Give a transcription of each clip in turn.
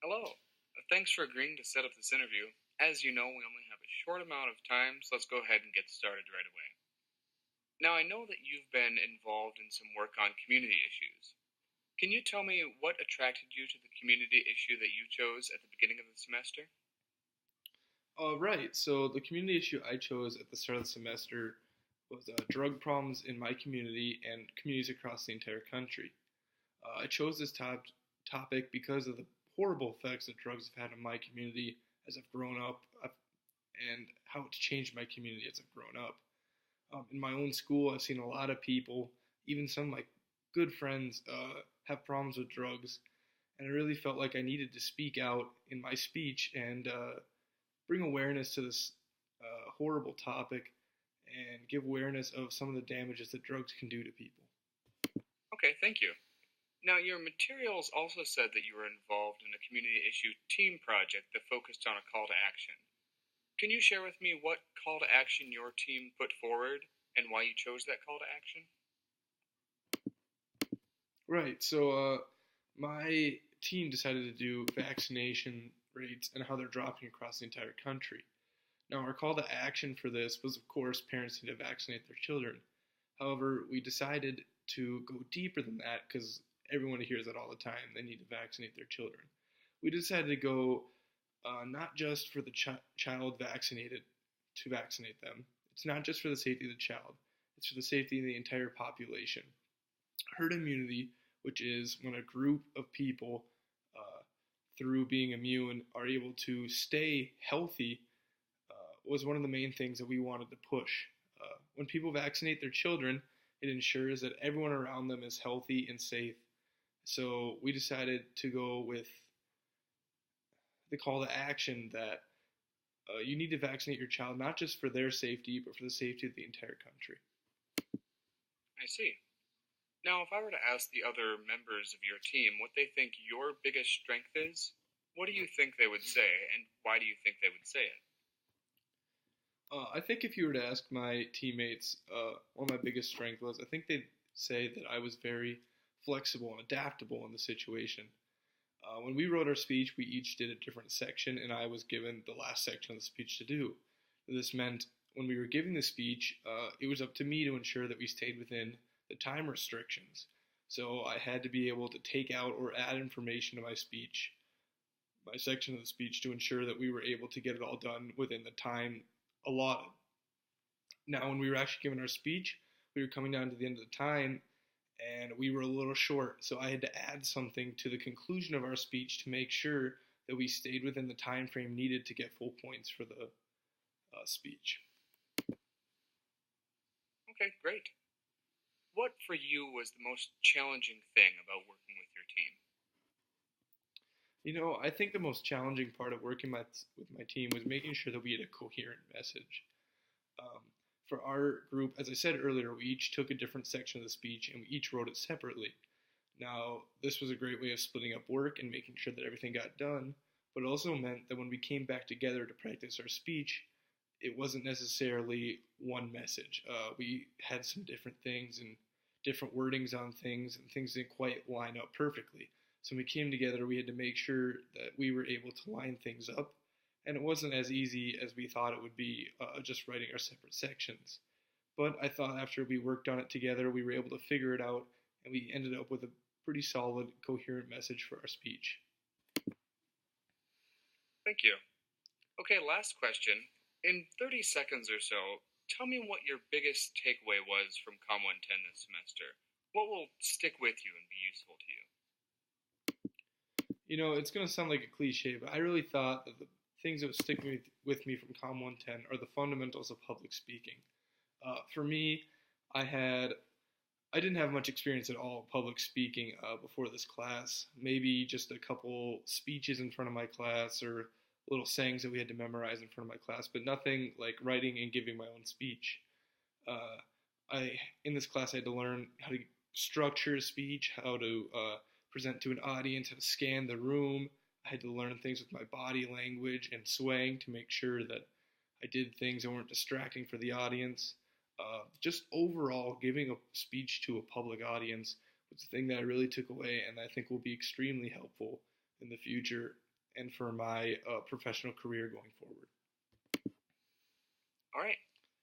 Hello. Thanks for agreeing to set up this interview. As you know, we only have a short amount of time, so let's go ahead and get started right away. Now, I know that you've been involved in some work on community issues. Can you tell me what attracted you to the community issue that you chose at the beginning of the semester? Right. So the community issue I chose at the start of the semester was drug problems in my community and communities across the entire country. I chose this topic because of the horrible effects that drugs have had on my community as I've grown up, and how it's changed my community as I've grown up. In my own school, I've seen a lot of people, even some of my good friends, have problems with drugs, and I really felt like I needed to speak out in my speech and bring awareness to this horrible topic and give awareness of some of the damages that drugs can do to people. Okay, thank you. Now, your materials also said that you were involved in a community issue team project that focused on a call to action. Can you share with me what call to action your team put forward and why you chose that call to action? Right. So my team decided to do vaccination rates and how they're dropping across the entire country. Now, our call to action for this was, of course, parents need to vaccinate their children. However, we decided to go deeper than that because everyone hears it all the time. They need to vaccinate their children. We decided to go not just for the child vaccinated to vaccinate them. It's not just for the safety of the child. It's for the safety of the entire population. Herd immunity, which is when a group of people, through being immune, are able to stay healthy, was one of the main things that we wanted to push. When people vaccinate their children, it ensures that everyone around them is healthy and safe. So we decided to go with the call to action that you need to vaccinate your child not just for their safety, but for the safety of the entire country. I see. Now, if I were to ask the other members of your team what they think your biggest strength is, what do you think they would say, and why do you think they would say it? I think if you were to ask my teammates what my biggest strength was, I think they'd say that I was very flexible and adaptable in the situation. When we wrote our speech, we each did a different section, and I was given the last section of the speech to do. This meant when we were giving the speech, it was up to me to ensure that we stayed within the time restrictions. So I had to be able to take out or add information to my speech, my section of the speech, to ensure that we were able to get it all done within the time allotted. Now, when we were actually giving our speech, we were coming down to the end of the time, and we were a little short, so I had to add something to the conclusion of our speech to make sure that we stayed within the time frame needed to get full points for the speech. Okay, great. What for you was the most challenging thing about working with your team? You know, I think the most challenging part of working with my team was making sure that we had a coherent message. Um, for our group, as I said earlier, we each took a different section of the speech and we each wrote it separately. Now, this was a great way of splitting up work and making sure that everything got done, but it also meant that when we came back together to practice our speech, it wasn't necessarily one message. We had some different things and different wordings on things, and things didn't quite line up perfectly. So when we came together, we had to make sure that we were able to line things up, and it wasn't as easy as we thought it would be just writing our separate sections. But I thought after we worked on it together, we were able to figure it out, and we ended up with a pretty solid, coherent message for our speech. Thank you. Okay, last question. In 30 seconds or so, tell me what your biggest takeaway was from Comm 110 this semester. What will stick with you and be useful to you? You know, it's going to sound like a cliche, but I really thought that the things that would stick with me from Comm 110 are the fundamentals of public speaking. For me, I didn't have much experience at all public speaking before this class. Maybe just a couple speeches in front of my class or little sayings that we had to memorize in front of my class, but nothing like writing and giving my own speech. In this class I had to learn how to structure a speech, how to present to an audience, how to scan the room. I had to learn things with my body language and swaying to make sure that I did things that weren't distracting for the audience. Just overall, giving a speech to a public audience was the thing that I really took away and I think will be extremely helpful in the future and for my professional career going forward. All right.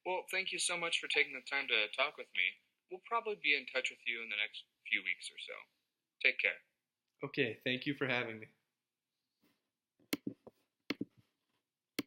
Well, thank you so much for taking the time to talk with me. We'll probably be in touch with you in the next few weeks or so. Take care. Okay, thank you for having me.